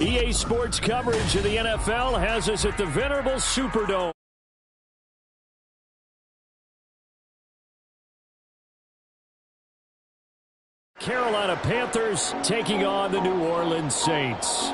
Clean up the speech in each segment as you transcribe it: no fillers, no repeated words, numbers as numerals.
EA Sports coverage of the NFL has us at the venerable Superdome. Carolina Panthers taking on the New Orleans Saints.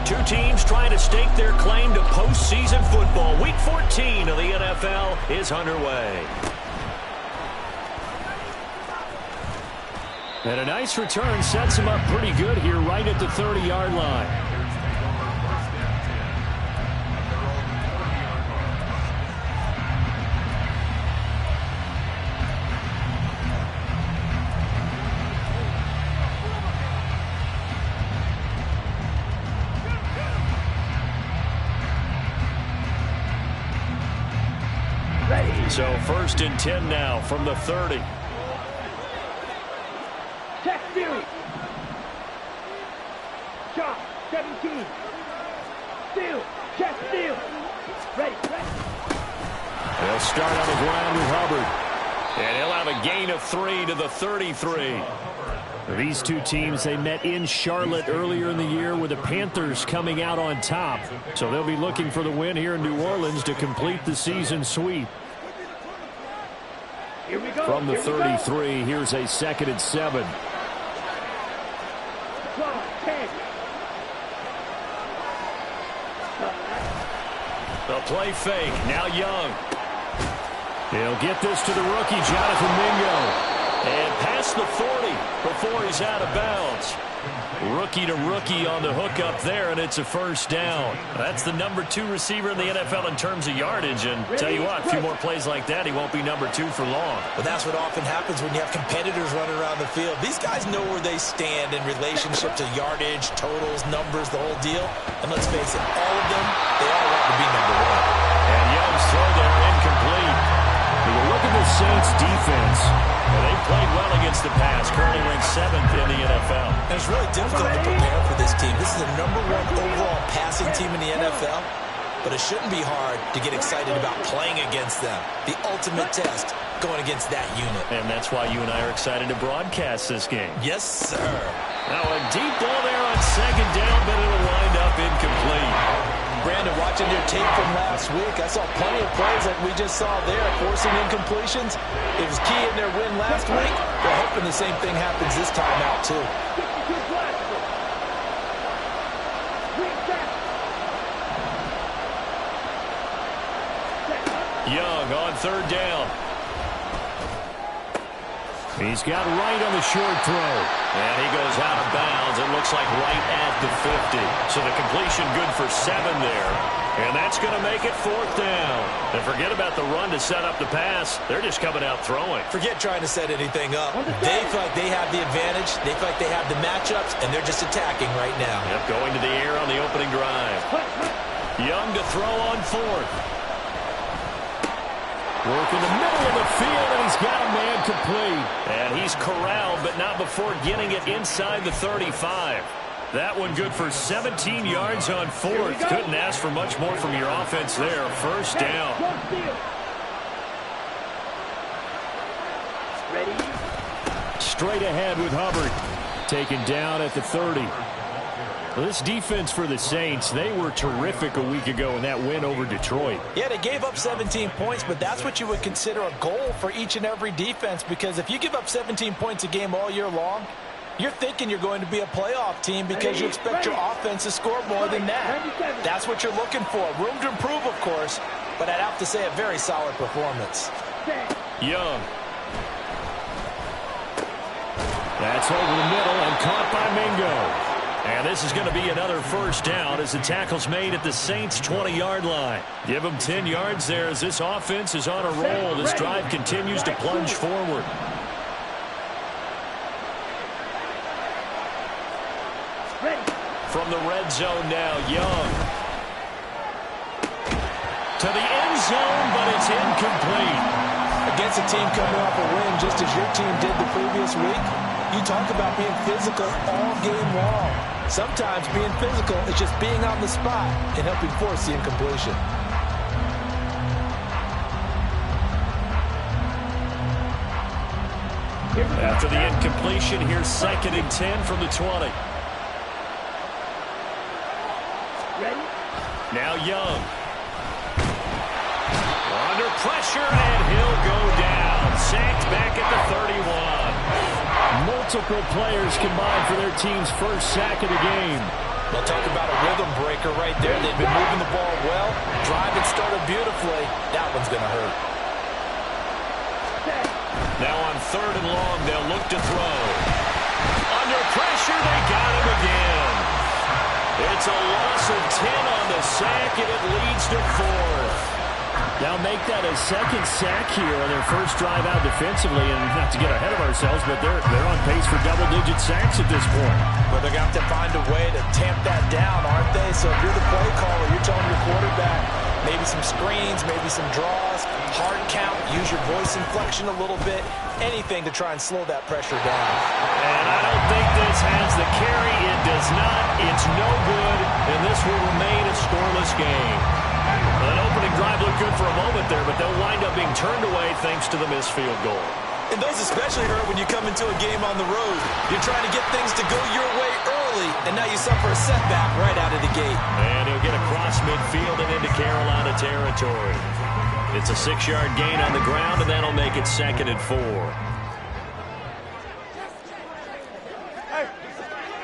Two teams trying to stake their claim to postseason football. Week 14 of the NFL is underway. And a nice return sets him up pretty good here right at the 30-yard line. So 1st and 10 now from the 30. Check series. Shot 17. Steal. Check steal. Ready. They'll start on the ground with Hubbard. And he'll have a gain of 3 to the 33. These two teams, they met in Charlotte earlier in the year with the Panthers coming out on top. So they'll be looking for the win here in New Orleans to complete the season sweep. From the 33, here's a 2nd and 7. The play fake. Now Young. He'll get this to the rookie, Jonathan Mingo. And past the 40 before he's out of bounds. Rookie to rookie on the hook up there, and it's a 1st down. That's the number 2 receiver in the NFL in terms of yardage. And tell you what, a few more plays like that, he won't be number 2 for long. But that's what often happens when you have competitors running around the field. These guys know where they stand in relationship to yardage, totals, numbers, the whole deal. And let's face it, all of them, they all want to be number 1. And Young's throw there incomplete. When you look at the Saints defense, they played well against the pass, currently ranked 7th in the NFL. And it's really difficult to prepare for this team. This is the number 1 overall passing team in the NFL, but it shouldn't be hard to get excited about playing against them. The ultimate test going against that unit. And that's why you and I are excited to broadcast this game. Yes, sir. Now a deep ball there on 2nd down, but it'll wind up incomplete. Brandon, watching your tape from last week, I saw plenty of plays like we just saw there, forcing incompletions. It was key in their win last week. We're hoping the same thing happens this time out, too. Young on 3rd down. He's got right on the short throw. And he goes out of bounds. It looks like right at the 50. So the completion good for 7 there. And that's going to make it 4th down. And forget about the run to set up the pass. They're just coming out throwing. Forget trying to set anything up. They feel like they have the advantage. They feel like they have the matchups, and they're just attacking right now. Yep, going to the air on the opening drive. Young to throw on 4th. Work in the middle of the field, and he's got a man complete. And he's corralled, but not before getting it inside the 35. That one good for 17 yards on 4th. Couldn't ask for much more from your offense there. 1st down. Straight ahead with Hubbard. Taken down at the 30. Well, this defense for the Saints, they were terrific a week ago in that win over Detroit. Yeah, they gave up 17 points, but that's what you would consider a goal for each and every defense, because if you give up 17 points a game all year long, you're thinking you're going to be a playoff team because you expect your offense to score more than that. That's what you're looking for. Room to improve, of course, but I'd have to say a very solid performance. Young. That's over the middle and caught by Mingo. And this is going to be another 1st down as the tackle's made at the Saints' 20-yard line. Give them 10 yards there as this offense is on a roll. This drive continues to plunge forward. From the red zone now, Young. To the end zone, but it's incomplete. Against a team coming off a win just as your team did the previous week, You talk about being physical all game long. Sometimes being physical is just being on the spot and helping force the incompletion. After the incompletion, here's 2nd and 10 from the 20. Ready? Now Young. Under pressure, and he'll go down. Sacked back at the 31. Multiple players combined for their team's first sack of the game. They'll talk about a rhythm breaker right there. They've been moving the ball well. Drive it started beautifully. That one's going to hurt. Now on 3rd and long, they'll look to throw. Under pressure, they got him again. It's a loss of 10 on the sack, and it leads to 4th. Now make that a 2nd sack here on their first drive out defensively, and not to get ahead of ourselves, but they're on pace for double-digit sacks at this point. But they're going to have to find a way to tamp that down, aren't they? So if you're the play caller, you're telling your quarterback, maybe some screens, maybe some draws, hard count, use your voice inflection a little bit, anything to try and slow that pressure down. And I don't think this has the carry. It does not. It's no good, and this will remain a scoreless game. An opening drive looked good for a moment there, but they'll wind up being turned away thanks to the missed field goal. And those especially hurt when you come into a game on the road. You're trying to get things to go your way early, and now you suffer a setback right out of the gate. And he'll get across midfield and into Carolina territory. It's a 6-yard gain on the ground, and that'll make it 2nd and 4. Hey,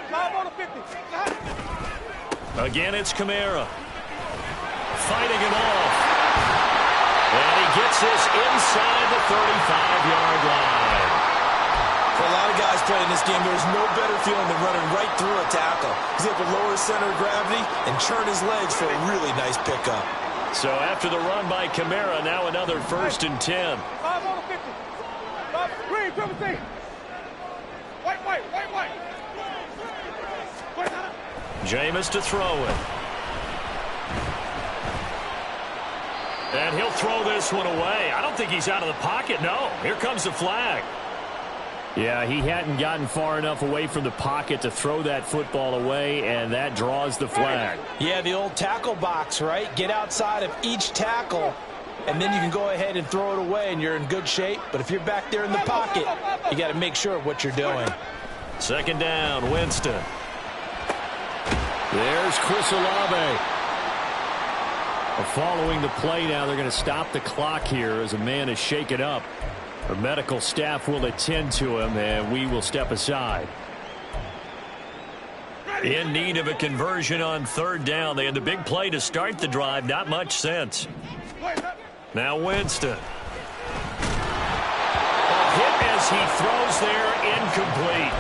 5 on the 50. Again, it's Kamara. Fighting him off. And he gets this inside the 35-yard line. For a lot of guys playing this game, there's no better feeling than running right through a tackle. He's able to lower his center of gravity and churn his legs for a really nice pickup. So after the run by Kamara, now another 1st and 10. 5 on the 50. 5, green, 17. White. Jameis to throw it. And he'll throw this one away. I don't think he's out of the pocket. No, here comes the flag. Yeah, he hadn't gotten far enough away from the pocket to throw that football away, and that draws the flag. Yeah, the old tackle box, right? Get outside of each tackle, and then you can go ahead and throw it away, and you're in good shape. But if you're back there in the pocket, you got to make sure of what you're doing. 2nd down, Winston. There's Chris Olave. Following the play now, they're going to stop the clock here as a man is shaken up. The medical staff will attend to him, and we will step aside. In need of a conversion on 3rd down. They had the big play to start the drive. Not much sense. Now Winston. A hit as he throws there, incomplete.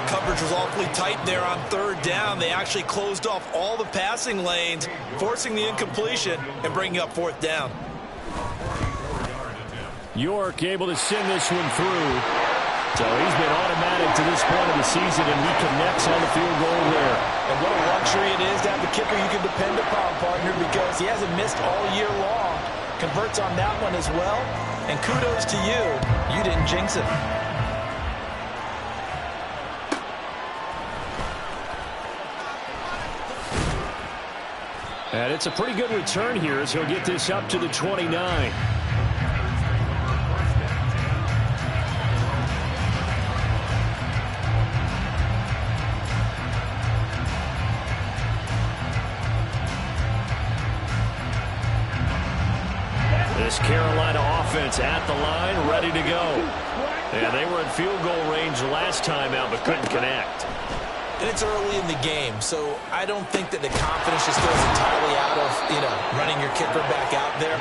Coverage was awfully tight there on 3rd down. They actually closed off all the passing lanes, forcing the incompletion and bringing up 4th down. York able to send this one through. So he's been automatic to this point of the season, and he connects on the field goal there. And what a luxury it is to have a kicker you can depend upon, partner, because he hasn't missed all year long. Converts on that one as well. And kudos to you. You didn't jinx him. And it's a pretty good return here as he'll get this up to the 29. This Carolina offense at the line, ready to go. And they were in field goal range last time out, but couldn't connect. And it's early in the game, so I don't think that the confidence just goes entirely out of, running your kicker back out there.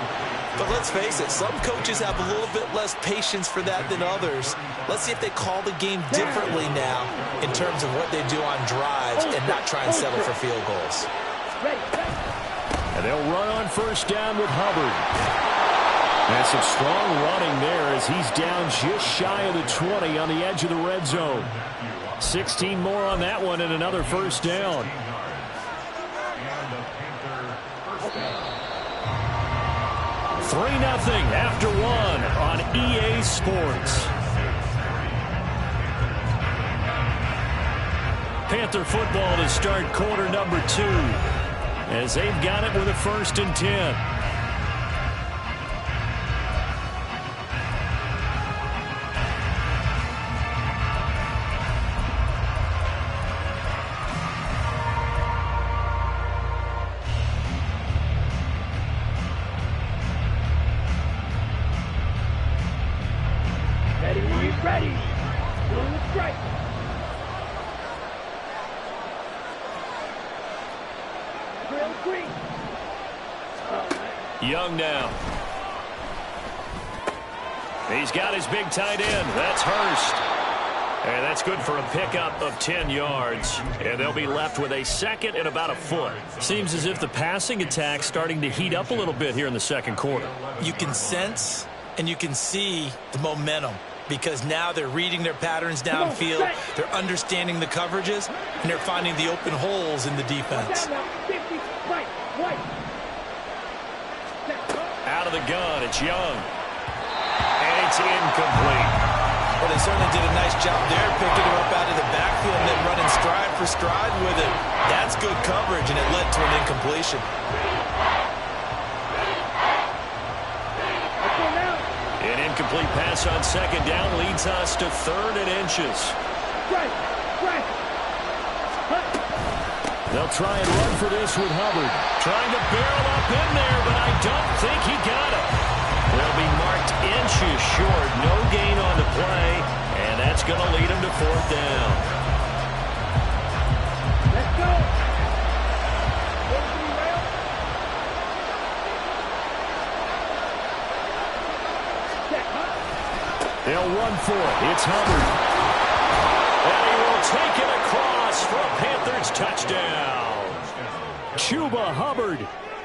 But let's face it, some coaches have a little bit less patience for that than others. Let's see if they call the game differently now in terms of what they do on drives and not try and settle for field goals. And they'll run on 1st down with Hubbard. And some strong running there as he's down just shy of the 20 on the edge of the red zone. 16 more on that one and another 1st down. Three 3-0 after one on EA Sports. Panther football to start quarter number 2 as they've got it with a 1st and 10. Ready. Doing the strike. Drill green. Young now. He's got his big tight end. That's Hurst. And that's good for a pickup of 10 yards. And they'll be left with a 2nd and about a foot. Seems as if the passing attack's starting to heat up a little bit here in the 2nd quarter. You can sense and you can see the momentum, because now they're reading their patterns downfield, they're understanding the coverages, and they're finding the open holes in the defense. Out of the gun, it's Young. And it's incomplete. Well, they certainly did a nice job there, picking him up out of the backfield and then running stride for stride with it. That's good coverage, and it led to an incompletion. An incomplete pass on 2nd down leads us to 3rd and inches. They'll try and run for this with Hubbard. Trying to barrel up in there, but I don't think he got it. They'll be marked inches short. No gain on the play, and that's going to lead them to 4th down. Let's go. They'll run for it. It's Hubbard. And he will take it across for a Panthers touchdown. Chuba Hubbard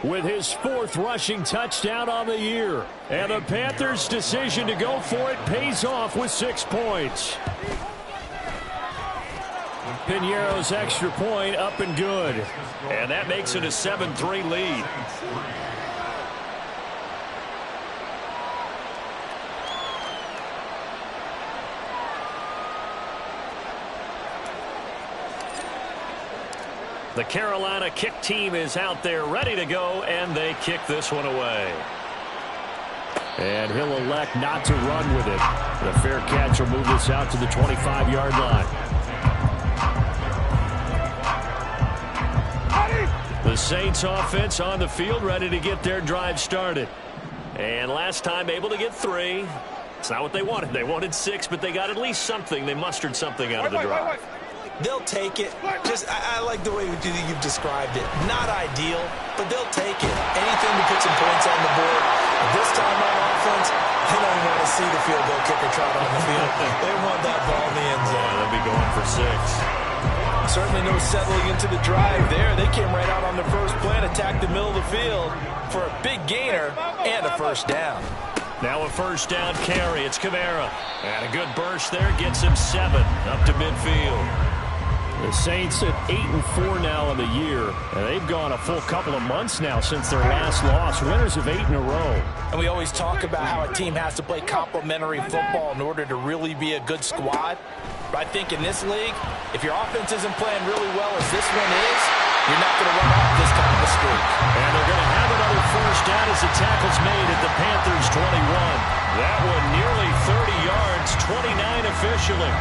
with his 4th rushing touchdown on the year. And the Panthers' decision to go for it pays off with 6 points. Piñeiro's extra point up and good. And that makes it a 7-3 lead. The Carolina kick team is out there ready to go, and they kick this one away. And he'll elect not to run with it. The fair catch will move this out to the 25-yard line. The Saints offense on the field, ready to get their drive started. And last time able to get 3. It's not what they wanted. They wanted 6, but they got at least something. They mustered something out of the drive. They'll take it. I like the way you've described it. Not ideal, but they'll take it. Anything to put some points on the board. This time on offense, they don't want to see the field goal kicker trot on the field. They want that ball in the end zone. Yeah, they'll be going for 6. Certainly no settling into the drive there. They came right out on the first play and attacked the middle of the field for a big gainer and a 1st down. Now a 1st down carry. It's Kamara. And a good burst there gets him 7 up to midfield. The Saints at 8-4 now in the year, and they've gone a full couple of months now since their last loss. Winners of 8 in a row. And we always talk about how a team has to play complementary football in order to really be a good squad. But I think in this league, if your offense isn't playing really well as this one is, you're not going to run off this kind of a streak. And they're going to have another 1st down as the tackle's made at the Panthers' 21. That one nearly 30 yards, 29 officially.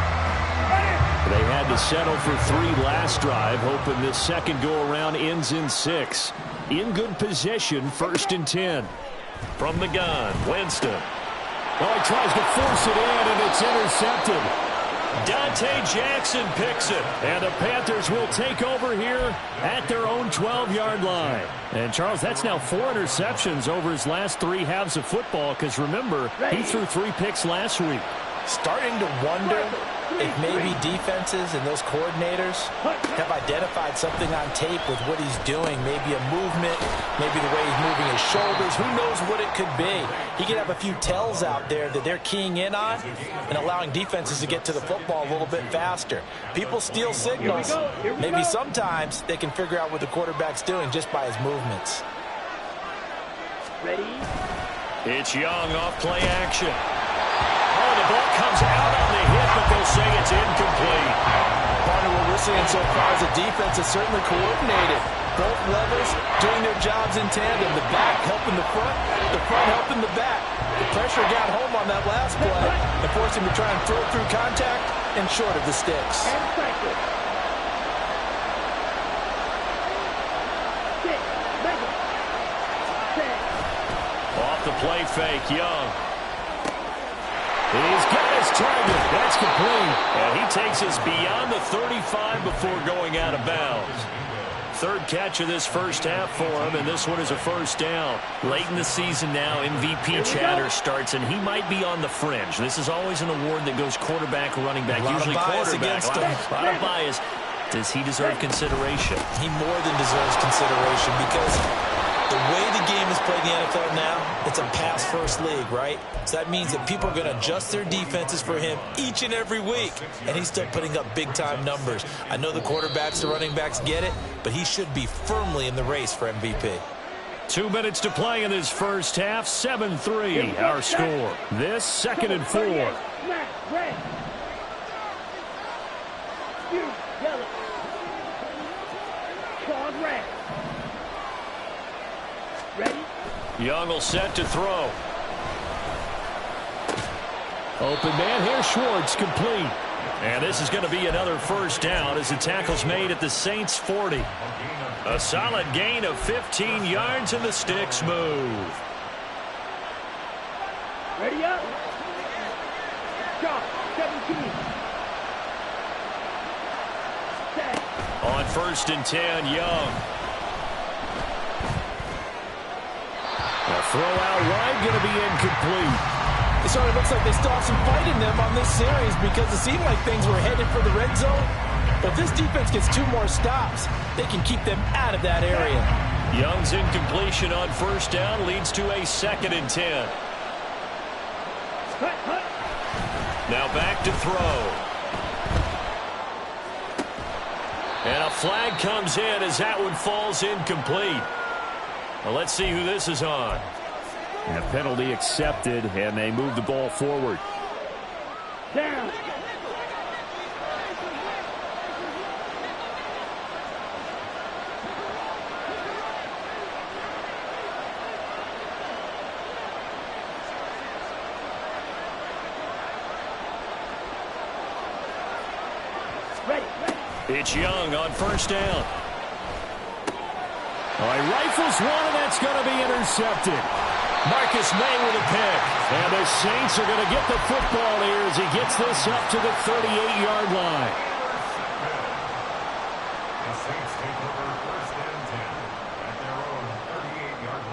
They had to settle for 3 last drive, hoping this second go-around ends in 6. In good position, 1st and 10. From the gun, Winston. Oh, he tries to force it in, and it's intercepted. Dante Jackson picks it, and the Panthers will take over here at their own 12-yard line. And, Charles, that's now 4 interceptions over his last 3 halves of football, because, remember, he threw 3 picks last week. Starting to wonder if maybe defenses and those coordinators have identified something on tape with what he's doing. Maybe a movement, maybe the way he's moving his shoulders. Who knows what it could be? He could have a few tells out there that they're keying in on and allowing defenses to get to the football a little bit faster. People steal signals. Maybe sometimes they can figure out what the quarterback's doing just by his movements. Ready? It's Young off play action. Oh, the ball comes out on the hit, but they'll say it's incomplete. Partner, what we're seeing so far is the defense is certainly coordinated. Both levels doing their jobs in tandem. The back helping the front helping the back. The pressure got home on that last play and forced him to try and throw through contact and short of the sticks. And cycle. 6, make it. 10. Off the play fake, Young. He's got his target. That's complete. And he takes us beyond the 35 before going out of bounds. Third catch of this first half for him, and this one is a first down. Late in the season now, MVP chatter starts, and he might be on the fringe. This is always an award that goes quarterback, running back, usually quarterback. A lot of bias. Does he deserve consideration? He more than deserves consideration because the way the game is played in the NFL now, it's a pass-first league, right? So that means that people are going to adjust their defenses for him each and every week, and he's still putting up big-time numbers. I know the quarterbacks, the running backs get it, but he should be firmly in the race for MVP. 2 minutes to play in this first half, 7-3 our score. This second and 4. Smack, red. You, yellow. Sean, red. Ready? Young will set to throw. Open man here, Schwartz, complete. And this is going to be another first down as the tackle's made at the Saints' 40. A solid gain of 15 yards and the sticks move. Ready up. Shot, 17. Set. On 1st and 10, Young. A throw out wide, going to be incomplete. It sort of looks like they still have some fight in them on this series because it seemed like things were headed for the red zone. But if this defense gets 2 more stops, they can keep them out of that area. Young's incompletion on 1st down leads to a 2nd and 10. Now back to throw. And a flag comes in as that one falls incomplete. Well, let's see who this is on. And a penalty accepted, and they move the ball forward. Down. Ready. It's Young on 1st down. All right, rifles one, and that's going to be intercepted. Marcus May with a pick. And the Saints are going to get the football here as he gets this up to the 38-yard line. The Saints take over 1st and 10 at their own 38-yard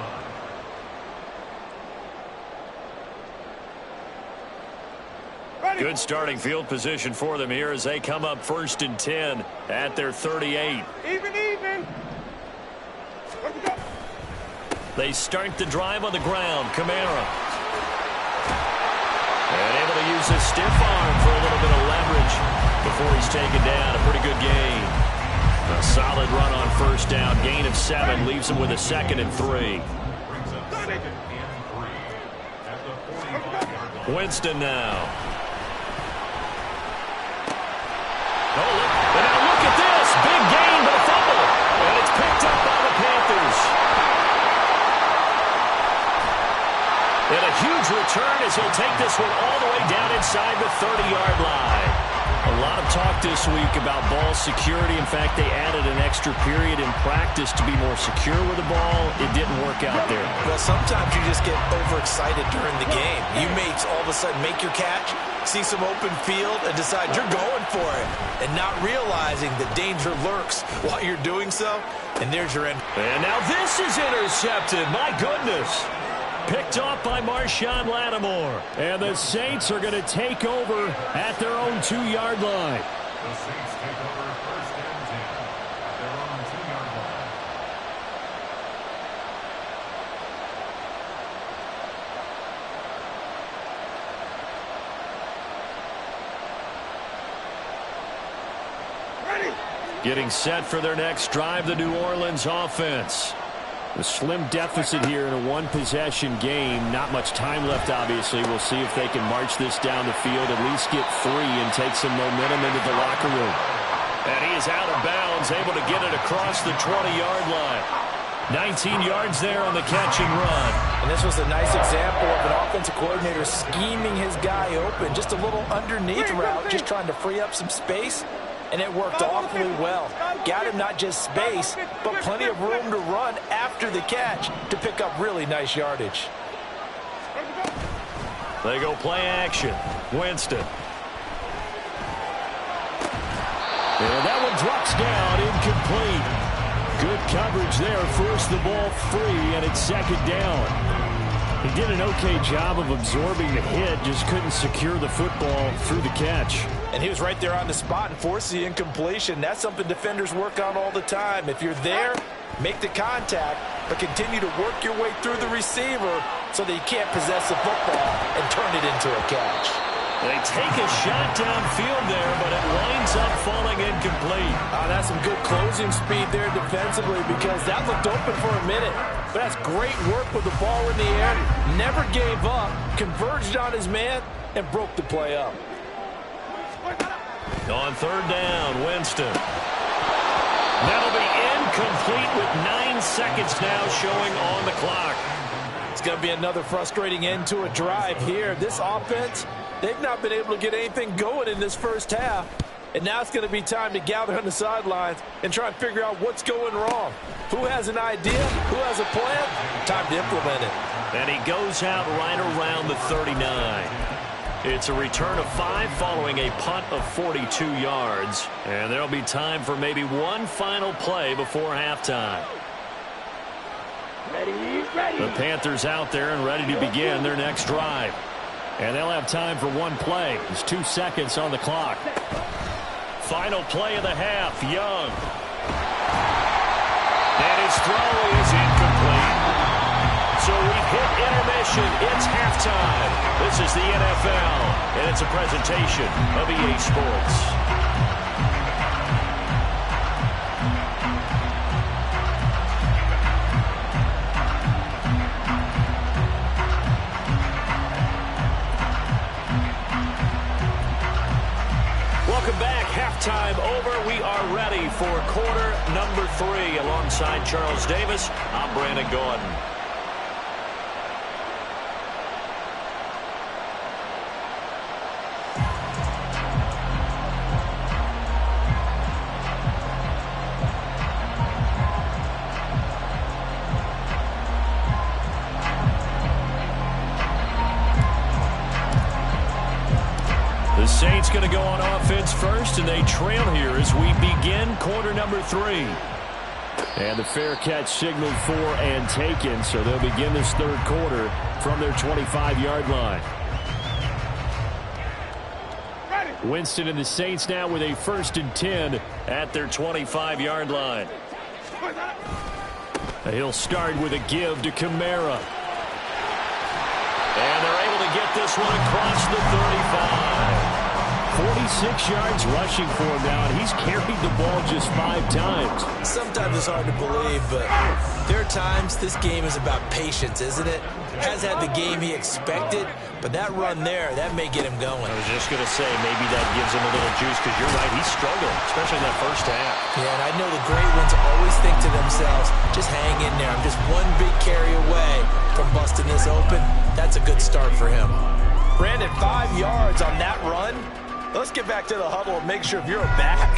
line. Good starting field position for them here as they come up 1st and 10 at their 38. Even. They start the drive on the ground. Kamara. And able to use his stiff arm for a little bit of leverage before he's taken down. A pretty good gain. A solid run on 1st down. Gain of 7 leaves him with a 2nd and 3. Brings up 2nd and 3 at the 45-yard line. Winston now. Oh, look. And now look at this. Big gain, but a fumble. And it's picked up by the Panthers. And a huge return as he'll take this one all the way down inside the 30-yard line. A lot of talk this week about ball security. In fact, they added an extra period in practice to be more secure with the ball. It didn't work out there. Well, sometimes you just get overexcited during the game. You may all of a sudden make your catch, see some open field, and decide you're going for it, and not realizing the danger lurks while you're doing so, and there's your end. And now this is intercepted. My goodness. Picked off by Marshawn Lattimore. And the Saints are going to take over at their own 2-yard line. The Saints take over 1st and 10 at their own 2-yard line. Ready. Getting set for their next drive, the New Orleans offense. A slim deficit here in a 1-possession game. Not much time left, obviously. We'll see if they can march this down the field, at least get 3, and take some momentum into the locker room. And he is out of bounds, able to get it across the 20-yard line. 19 yards there on the catch and run. And this was a nice example of an offensive coordinator scheming his guy open. Just a little underneath route, just trying to free up some space. And it worked awfully well. Got him not just space, but plenty of room to run after the catch to pick up really nice yardage. They go play action. Winston. And that one drops down, incomplete. Good coverage there. Forced the ball free, and it's second down. He did an okay job of absorbing the hit, just couldn't secure the football through the catch. And he was right there on the spot and forced the incompletion. That's something defenders work on all the time. If you're there, make the contact, but continue to work your way through the receiver so that you can't possess the football and turn it into a catch. They take a shot downfield there, but it winds up falling incomplete. That's some good closing speed there defensively because that looked open for a minute. But that's great work with the ball in the air. Never gave up, converged on his man, and broke the play up. On third down, Winston. That'll be incomplete with 9 seconds now showing on the clock. It's going to be another frustrating end to a drive here. This offense, they've not been able to get anything going in this first half. And now it's going to be time to gather on the sidelines and try and figure out what's going wrong. Who has an idea? Who has a plan? Time to implement it. And he goes out right around the 39. It's a return of 5 following a punt of 42 yards. And there'll be time for maybe one final play before halftime. The Panthers out there and ready to begin their next drive. And they'll have time for one play. There's 2 seconds on the clock. Final play of the half, Young. And his throw is incomplete. So we've hit intermission. It's halftime. This is the NFL, and it's a presentation of EA Sports. Welcome back. Halftime over. We are ready for quarter number 3. Alongside Charles Davis, I'm Brandon Gordon. The Saints going to go on offense first, and they trail here as we begin quarter number 3. And the fair catch signaled for and taken, so they'll begin this third quarter from their 25-yard line. Winston and the Saints now with a 1st and 10 at their 25-yard line. He'll start with a give to Kamara. And they're able to get this one across the 35. 46 yards rushing for him now, and he's carried the ball just 5 times. Sometimes it's hard to believe, but there are times this game is about patience, isn't it? Has had the game he expected, but that run there, that may get him going. I was just going to say, maybe that gives him a little juice, because you're right, he's struggling, especially in that first half. Yeah, and I know the great ones always think to themselves, just hang in there. I'm just one big carry away from busting this open. That's a good start for him. Brandon, 5 yards on that run. Let's get back to the huddle and make sure if you're a back,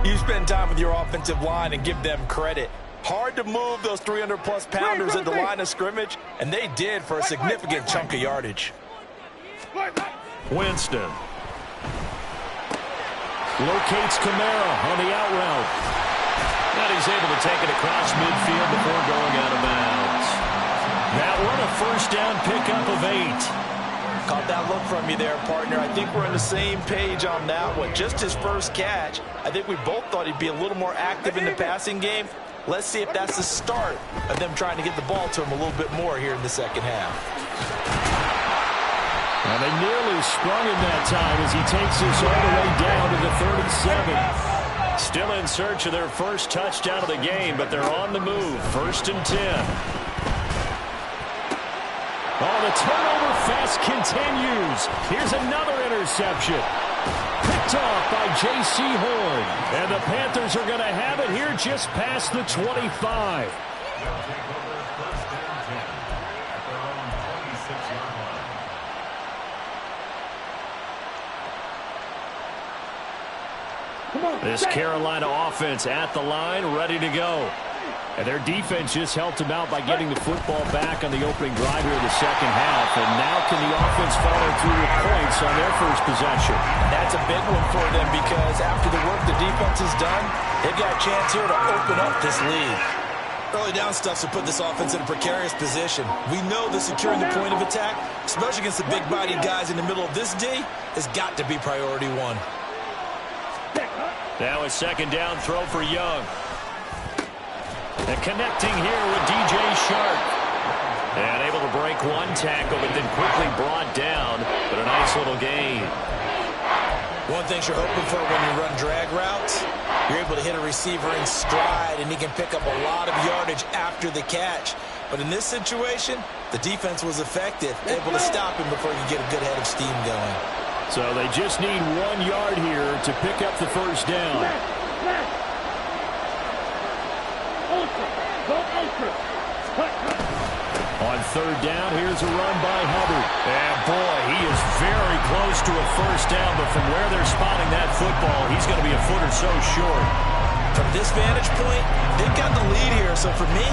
you spend time with your offensive line and give them credit. Hard to move those 300-plus pounders at the line of scrimmage, and they did for a significant chunk of yardage. Winston. Locates Kamara on the out route. And he's able to take it across midfield before going out of bounds. That one a first down pickup of 8. Caught that look from you there, partner. I think we're on the same page on that one. Just his first catch. I think we both thought he'd be a little more active in the passing game. Let's see if that's the start of them trying to get the ball to him a little bit more here in the second half. And they nearly sprung him that time as he takes this all the way down to the 37. Still in search of their first touchdown of the game, but they're on the move. 1st and 10. Oh, the turnover fest continues. Here's another interception. Picked off by J.C. Horn. And the Panthers are going to have it here just past the 25. They'll take over first and 10 at their own 26-yard line. Come on. This Carolina offense at the line, ready to go. And their defense just helped them out by getting the football back on the opening drive here in the second half. And now can the offense follow through with points on their first possession? That's a big one for them because after the work the defense has done, they've got a chance here to open up this lead. Early down stuff to put this offense in a precarious position. We know that securing the point of attack, especially against the big-bodied guys in the middle of this D, has got to be priority one. Now a second down throw for Young. And connecting here with DJ Shark. And able to break one tackle, but then quickly brought down. But a nice little gain. One thing you're hoping for when you run drag routes, you're able to hit a receiver in stride, and he can pick up a lot of yardage after the catch. But in this situation, the defense was effective, able to stop him before he could get a good head of steam going. So they just need 1 yard here to pick up the first down. On third down, here's a run by Hubbard. And boy, he is very close to a first down, but from where they're spotting that football, he's going to be a foot or so short. From this vantage point, they've got the lead here, so for me,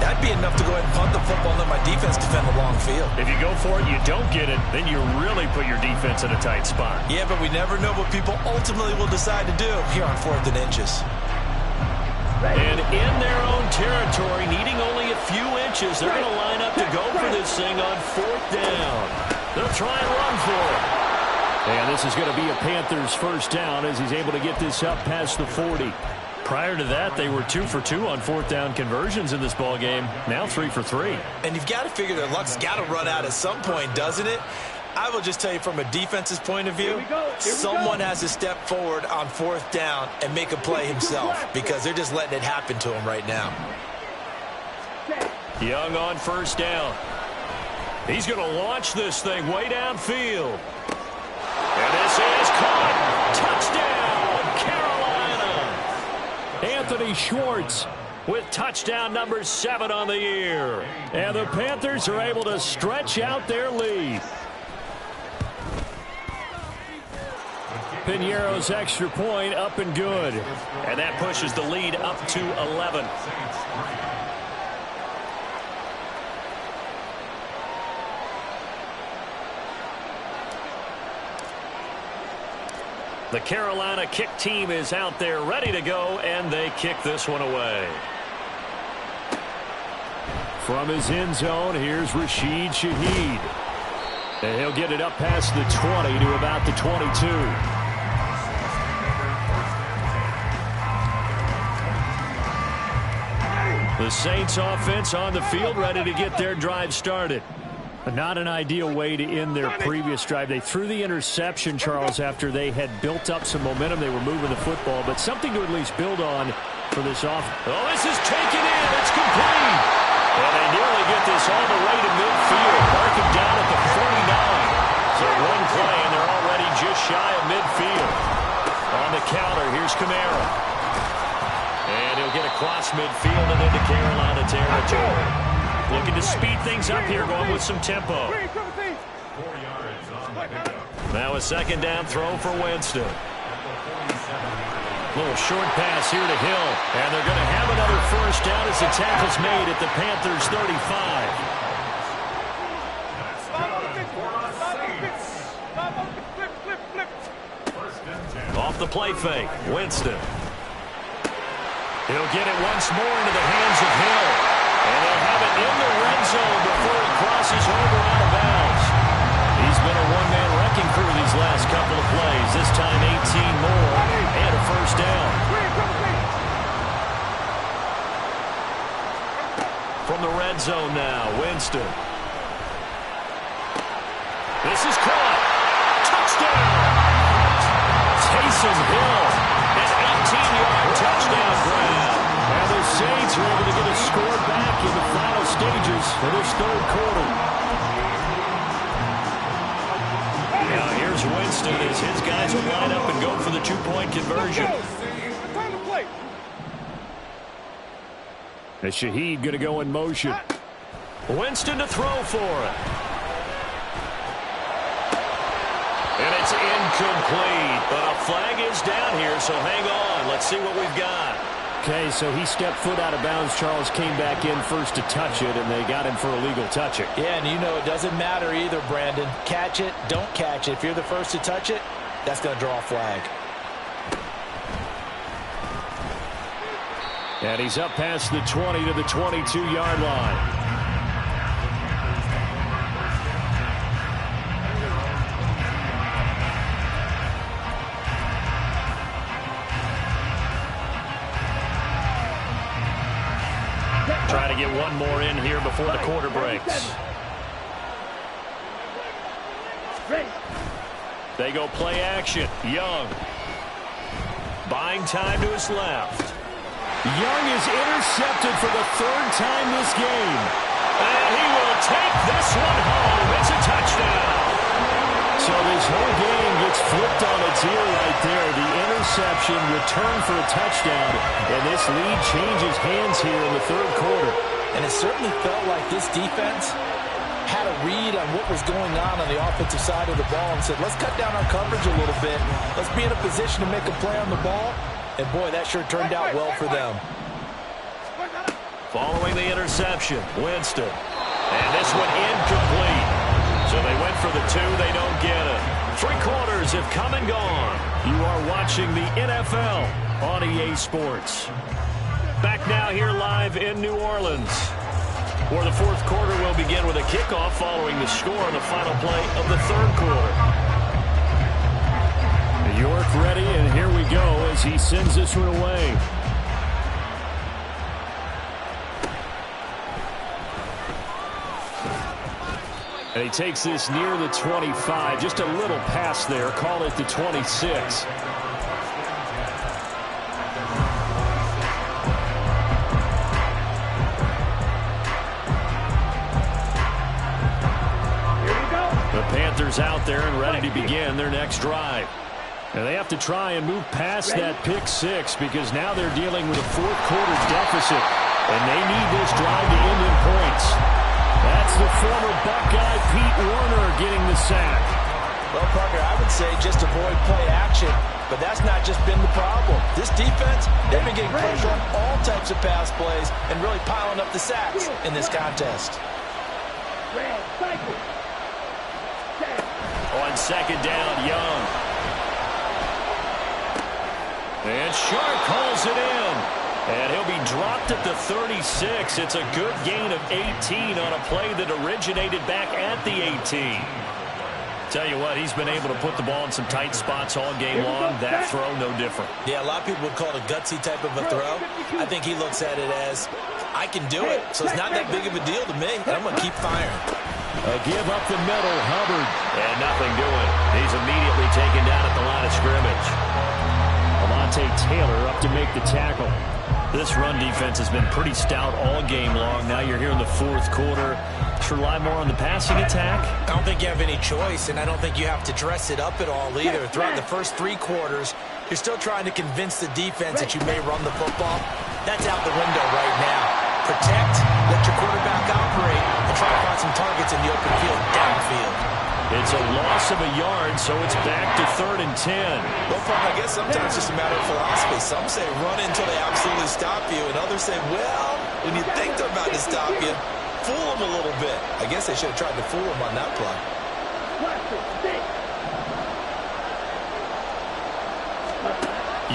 that'd be enough to go ahead and punt the football and let my defense defend the long field. If you go for it, you don't get it, then you really put your defense in a tight spot. Yeah, but we never know what people ultimately will decide to do here on 4th and inches. And in their own territory, needing only a few inches, they're going to line up to go for this thing on 4th down. They'll try and run for it. And this is going to be a Panthers first down as he's able to get this up past the 40. Prior to that, they were 2 for 2 on 4th down conversions in this ball game. Now 3 for 3. And you've got to figure their luck's got to run out at some point, doesn't it? I will just tell you from a defense's point of view, someone has to step forward on 4th down and make a play himself because they're just letting it happen to him right now. Young on first down. He's going to launch this thing way downfield. And this is caught. Touchdown, Carolina. Anthony Schwartz with touchdown number 7 on the year. And the Panthers are able to stretch out their lead. Piñeiro's extra point up and good. And that pushes the lead up to 11. The Carolina kick team is out there ready to go, and they kick this one away. From his end zone, here's Rashid Shaheed. And he'll get it up past the 20 to about the 22. The Saints offense on the field ready to get their drive started. Not an ideal way to end their previous drive. They threw the interception, Charles, after they had built up some momentum. They were moving the football, but something to at least build on for this offense. Oh, this is taken in. It's complete. And they nearly get this all the way to midfield. Marking down at the 49. So one play, and they're already just shy of midfield. On the counter, here's Kamara. And he'll get across midfield and into Carolina territory. Looking to speed things up here, going with some tempo. 4 yards on the pickup. Now a second down throw for Winston. Little short pass here to Hill. And they're going to have another first down as the tackle's made at the Panthers' 35. Off the play fake, Winston. He'll get it once more into the hands of Hill. And they'll have it in the red zone before he crosses over out of bounds. He's been a one-man wrecking crew these last couple of plays. This time 18 more and a first down. From the red zone now, Winston. This is caught. Touchdown. Taysom Hill. An 18-yard touchdown grab. And the Saints are able to get a score back in the final stages of this third quarter. Now here's Winston as his guy guys will line up and go for the two-point conversion. And Shaheed going to go in motion. Winston to throw for it. And it's incomplete. But a flag is down here, so hang on. Let's see what we've got. Okay, so he stepped foot out of bounds. Charles came back in first to touch it, and they got him for a legal touching. Yeah, and you know it doesn't matter either, Brandon. Catch it, don't catch it. If you're the first to touch it, that's going to draw a flag. And he's up past the 20 to the 22-yard line. Try to get one more in here before the quarter breaks. They go play action. Young. Buying time to his left. Young is intercepted for the third time this game. And he will take this one home. It's a touchdown. So this whole game gets flipped on its ear right there. The interception, return for a touchdown, and this lead changes hands here in the third quarter. And it certainly felt like this defense had a read on what was going on the offensive side of the ball and said, let's cut down our coverage a little bit. Let's be in a position to make a play on the ball. And, boy, that sure turned out well for them. Following the interception, Winston. And this one incomplete. So they went for the two. They don't get it. 3 quarters have come and gone. You are watching the NFL on EA Sports. Back now here live in New Orleans, where the fourth quarter will begin with a kickoff following the score on the final play of the third quarter. York ready, and here we go as he sends this one away. And he takes this near the 25. Just a little pass there. Call it the 26. The Panthers out there and ready to begin their next drive. And they have to try and move past that pick six because now they're dealing with a fourth quarter deficit. And they need this drive to end in points. That's the former Buckeye Pete Werner getting the sack. Well, Parker, I would say just avoid play action, but that's not just been the problem. This defense, they've been getting pressure on all types of pass plays and really piling up the sacks in this contest. On second down, Young. And Sharp calls it in. And he'll be dropped at the 36. It's a good gain of 18 on a play that originated back at the 18. Tell you what, he's been able to put the ball in some tight spots all game long. That throw, no different. Yeah, a lot of people would call it a gutsy type of a throw. I think he looks at it as, I can do it, so it's not that big of a deal to me, and I'm going to keep firing. A give up the middle, Hubbard. And nothing doing. He's immediately taken down at the line of scrimmage. Alontae Taylor up to make the tackle. This run defense has been pretty stout all game long. Now you're here in the fourth quarter. Should rely more on the passing attack? I don't think you have any choice, and I don't think you have to dress it up at all either. Throughout the first 3 quarters, you're still trying to convince the defense that you may run the football. That's out the window right now. Protect, let your quarterback operate, and try to find some targets in the open field downfield. It's a loss of a yard, so it's back to 3rd and 10. Well, I guess sometimes it's just a matter of philosophy. Some say run until they absolutely stop you, and others say, well, when you think they're about to stop you, fool them a little bit. I guess they should have tried to fool them on that play.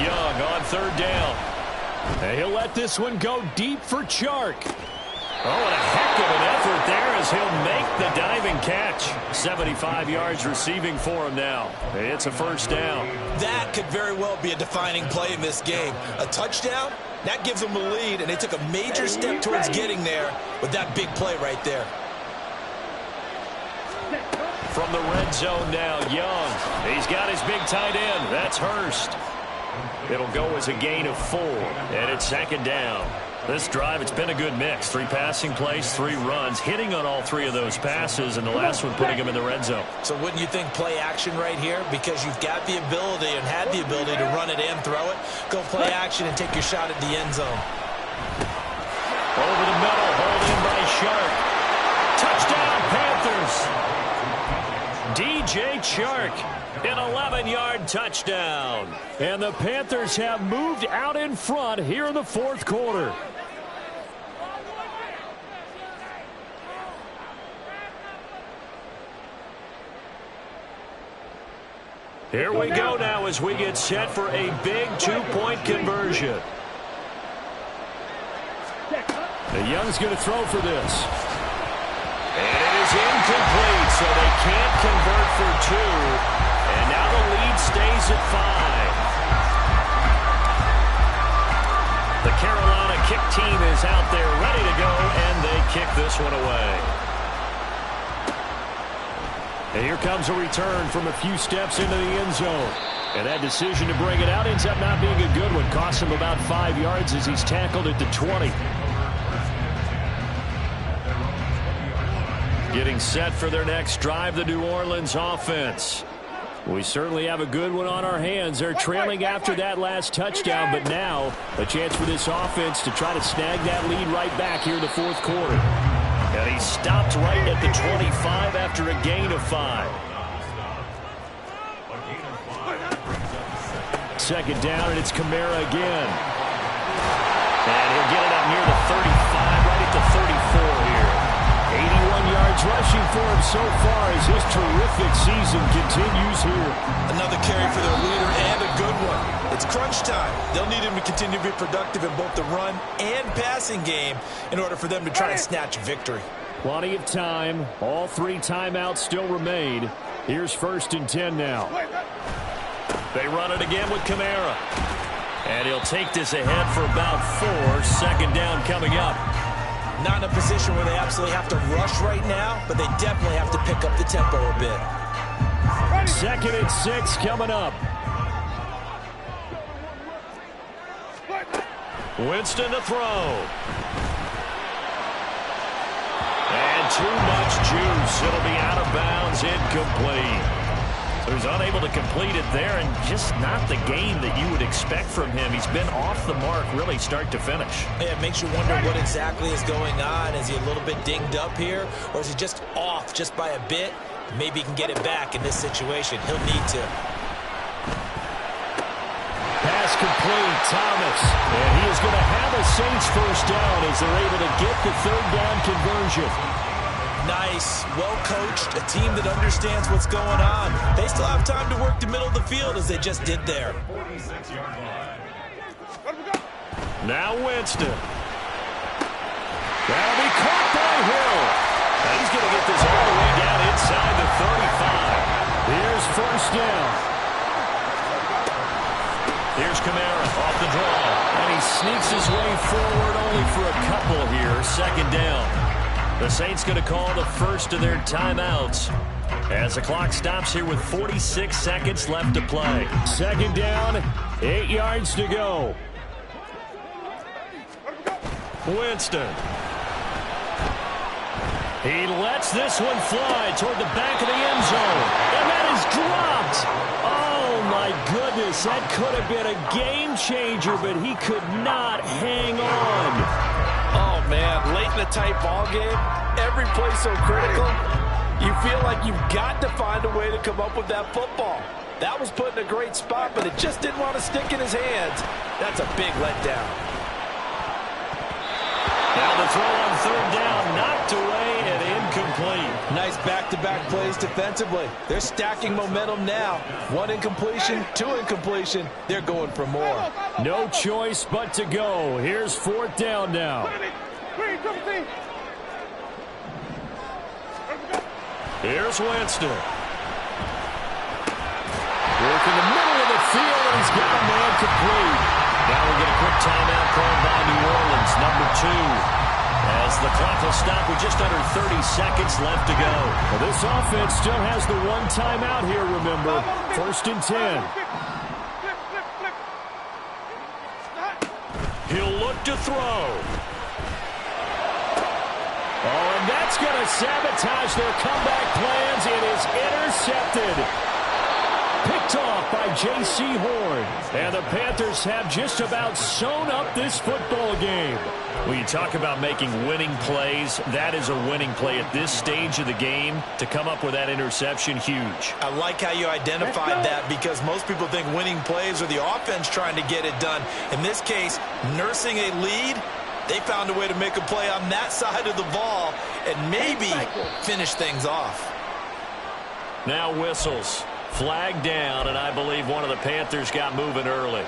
Young on 3rd down. And he'll let this one go deep for Chark. Oh, and a heck of an effort there as he'll make the diving catch. 75 yards receiving for him now. It's a first down. That could very well be a defining play in this game. A touchdown, that gives them a lead, and they took a major step towards getting there with that big play right there. From the red zone now, Young. He's got his big tight end. That's Hurst. It'll go as a gain of 4, and it's 2nd down. This drive, it's been a good mix. 3 passing plays, 3 runs, hitting on all 3 of those passes, and the last one putting him in the red zone. So wouldn't you think play action right here? Because you've got the ability and had the ability to run it and throw it. Go play action and take your shot at the end zone. Over the middle, hauled in by Shark. Touchdown, Panthers. DJ Chark, an 11-yard touchdown. And the Panthers have moved out in front here in the 4th quarter. Here we go now as we get set for a big 2-point conversion. And Young's going to throw for this. And it is incomplete, so they can't convert for 2. And now the lead stays at 5. The Carolina kick team is out there ready to go, and they kick this one away. And here comes a return from a few steps into the end zone. And that decision to bring it out ends up not being a good one. Costs him about 5 yards as he's tackled at the 20. Getting set for their next drive, the New Orleans offense. We certainly have a good one on our hands. They're trailing after that last touchdown, but now a chance for this offense to try to snag that lead right back here in the 4th quarter. And he stopped right at the 25 after a gain of 5. 2nd down, and it's Kamara again. And he'll get it up near the 35, right at the 34 here. 81 yards rushing for him so far as his terrific season continues here. Another carry for their leader and a good one. It's crunch time. They'll need him to continue to be productive in both the run and passing game in order for them to try and snatch a victory. Plenty of time. All 3 timeouts still remain. Here's 1st and 10 now. They run it again with Kamara. And he'll take this ahead for about 4. 2nd down coming up. Not in a position where they absolutely have to rush right now, but they definitely have to pick up the tempo a bit. 2nd and 6 coming up. Winston to throw. And too much juice. It'll be out of bounds, incomplete. So he's unable to complete it there, and just not the game that you would expect from him. He's been off the mark really start to finish. Yeah, it makes you wonder what exactly is going on. Is he a little bit dinged up here, or is he just off just by a bit? Maybe he can get it back in this situation. He'll need to. Pass complete, Thomas. And he is going to have a Saints 1st down as they're able to get the 3rd down conversion. Nice, well-coached, a team that understands what's going on. They still have time to work the middle of the field as they just did there. Now Winston. That'll be caught by Hill. And he's going to get this all the way down inside the 35. Here's 1st down. Here's Kamara off the draw. And he sneaks his way forward only for a couple here. 2nd down. The Saints going to call the first of their timeouts as the clock stops here with 46 seconds left to play. 2nd down, 8 yards to go. Winston. He lets this one fly toward the back of the end zone. And that is dropped. Oh, my goodness. That could have been a game changer, but he could not hang on. Oh, man, late in a tight ball game, every play so critical, you feel like you've got to find a way to come up with that football. That was put in a great spot, but it just didn't want to stick in his hands. That's a big letdown. Now the throw on 3rd down, knocked away and incomplete. Nice back-to-back plays defensively. They're stacking momentum now. 1 incompletion, 2 incompletion. They're going for more. No choice but to go. Here's 4th down now. Here's Winston. Work in the middle of the field, and he's got a man complete. Now we'll get a quick timeout called by New Orleans, number 2. As the clock will stop with just under 30 seconds left to go. Well, this offense still has the 1 timeout here, remember. 1st and 10. He'll look look to throw. Oh, and that's going to sabotage their comeback plans. It is intercepted. Picked off by J.C. Horn. And the Panthers have just about sewn up this football game. When you talk about making winning plays, that is a winning play at this stage of the game. To come up with that interception, huge. I like how you identified that, because most people think winning plays are the offense trying to get it done. In this case, nursing a lead, they found a way to make a play on that side of the ball and maybe finish things off. Now whistles. Flag down, and I believe one of the Panthers got moving early.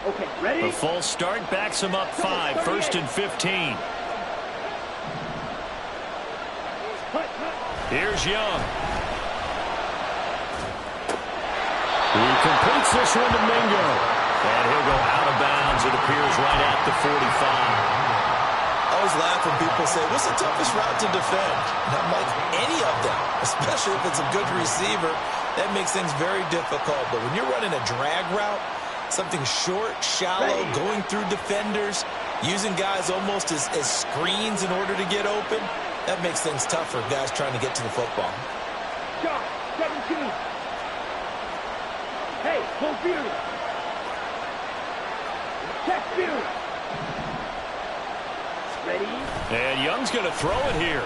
Okay, ready? The false start backs him up 5, 1st and 15. Here's Young. He completes this one to Mingo. And he'll go out of bounds, it appears, right at the 45. I always laugh when people say, what's the toughest route to defend? And I'm like, any of them, especially if it's a good receiver. That makes things very difficult. But when you're running a drag route, something short, shallow, going through defenders, using guys almost as screens in order to get open, that makes things tough for guys trying to get to the football. Shot, 17. Hey, hold Fury. Check Fury. Ready? And Young's going to throw it here.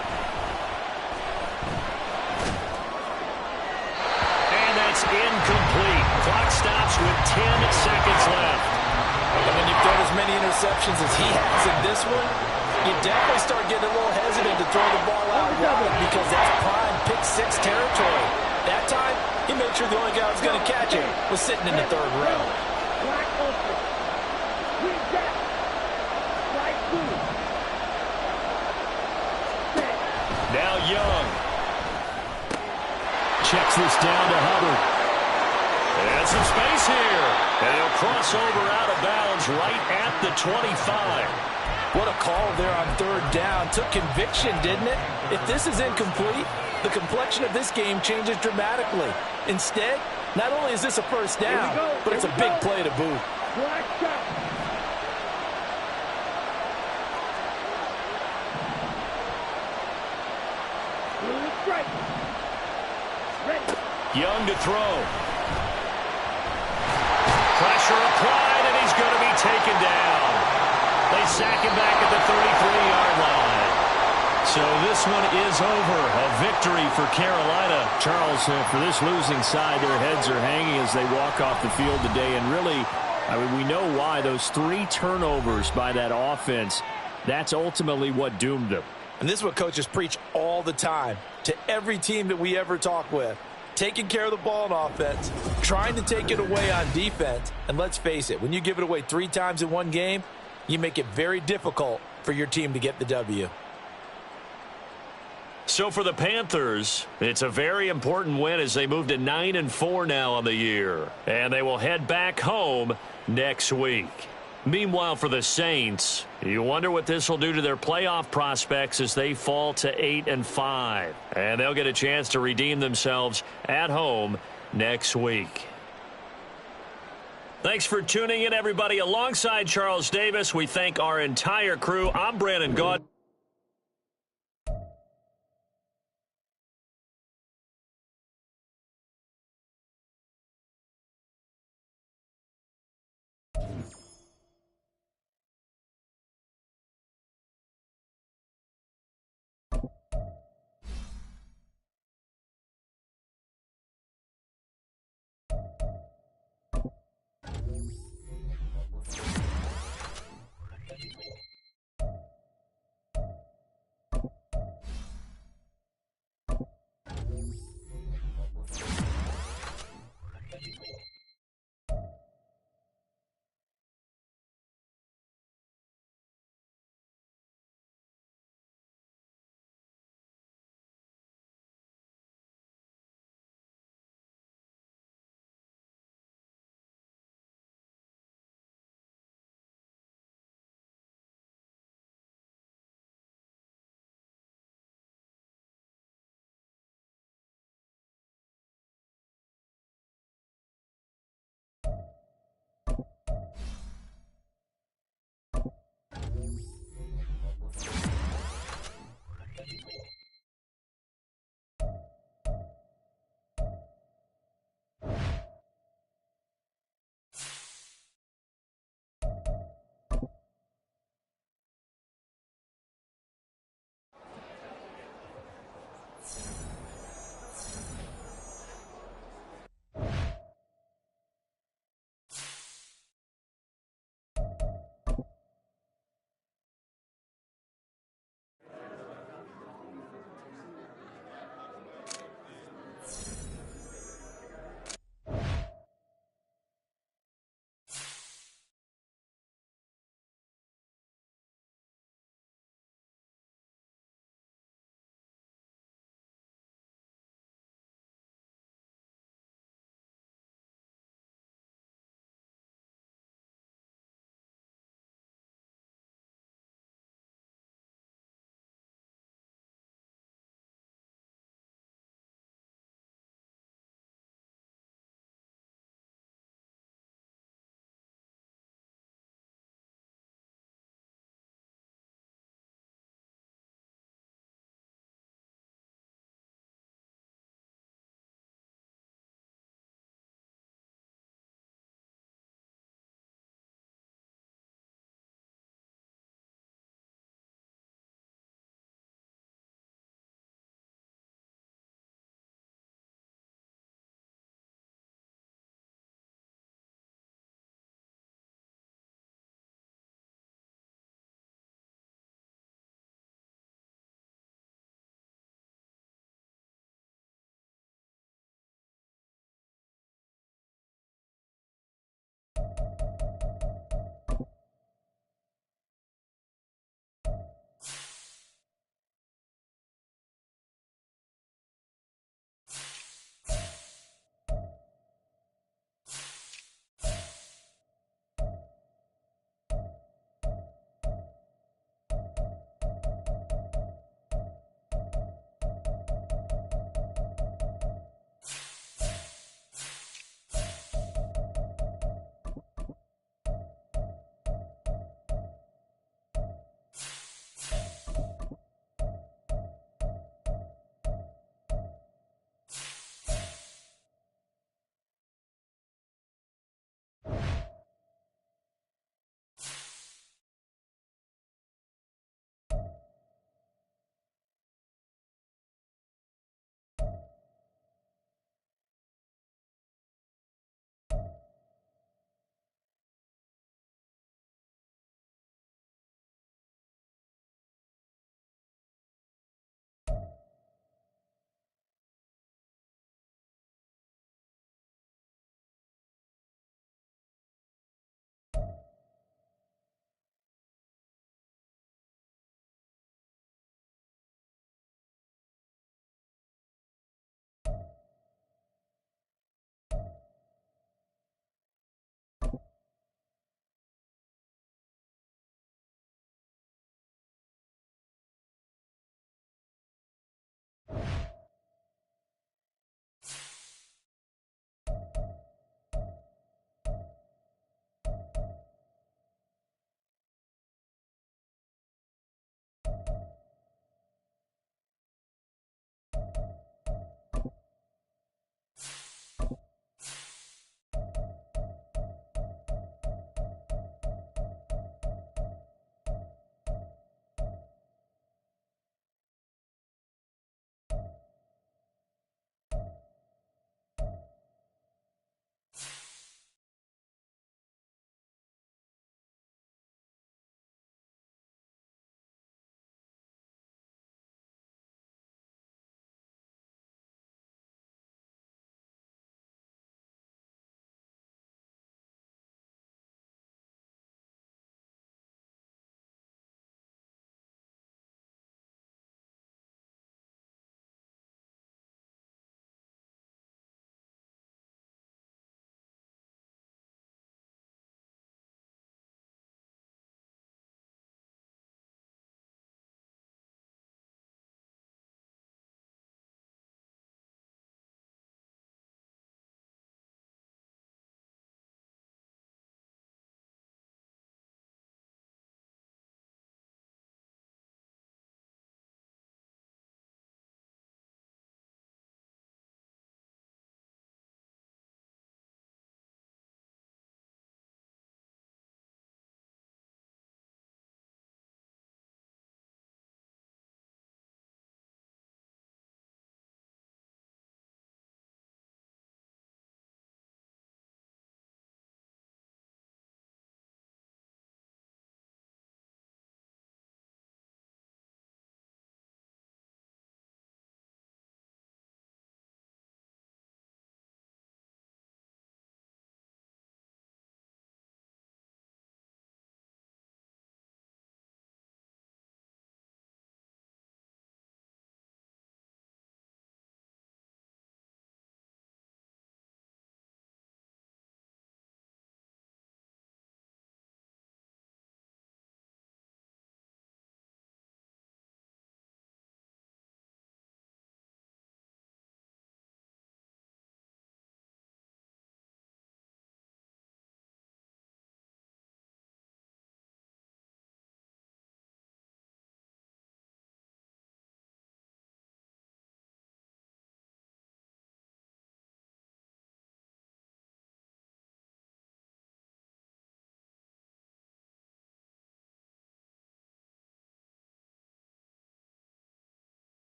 And that's incomplete. Clock stops with 10 seconds left. And when you've thrown as many interceptions as he has in this one, you definitely start getting a little hesitant to throw the ball out wide, because that's prime pick 6 territory. That time, he made sure the only guy who was going to catch it was sitting in the 3rd row. Black open. Green jack. Right blue. Now Young. Checks this down to Hubbard. And some space here. And he'll cross over out of bounds right at the 25. What a call there on 3rd down. Took conviction, didn't it? If this is incomplete, the complexion of this game changes dramatically. Instead, not only is this a 1st down, but it's a big play to boot. Black shot. Blue strike. Ready. Young to throw. Pressure applied, and he's going to be taken down. They sack him back at the 33-yard line. So this one is over. A victory for Carolina. Charles, for this losing side, their heads are hanging as they walk off the field today. And really, I mean, we know why. Those 3 turnovers by that offense, that's ultimately what doomed them. And this is what coaches preach all the time to every team that we ever talk with. Taking care of the ball on offense, trying to take it away on defense. And let's face it, when you give it away 3 times in one game, you make it very difficult for your team to get the W. So for the Panthers, it's a very important win as they move to 9-4 now on the year. And they will head back home next week. Meanwhile, for the Saints, you wonder what this will do to their playoff prospects as they fall to 8-5. And they'll get a chance to redeem themselves at home next week. Thanks for tuning in, everybody. Alongside Charles Davis, we thank our entire crew. I'm Brandon Gaud.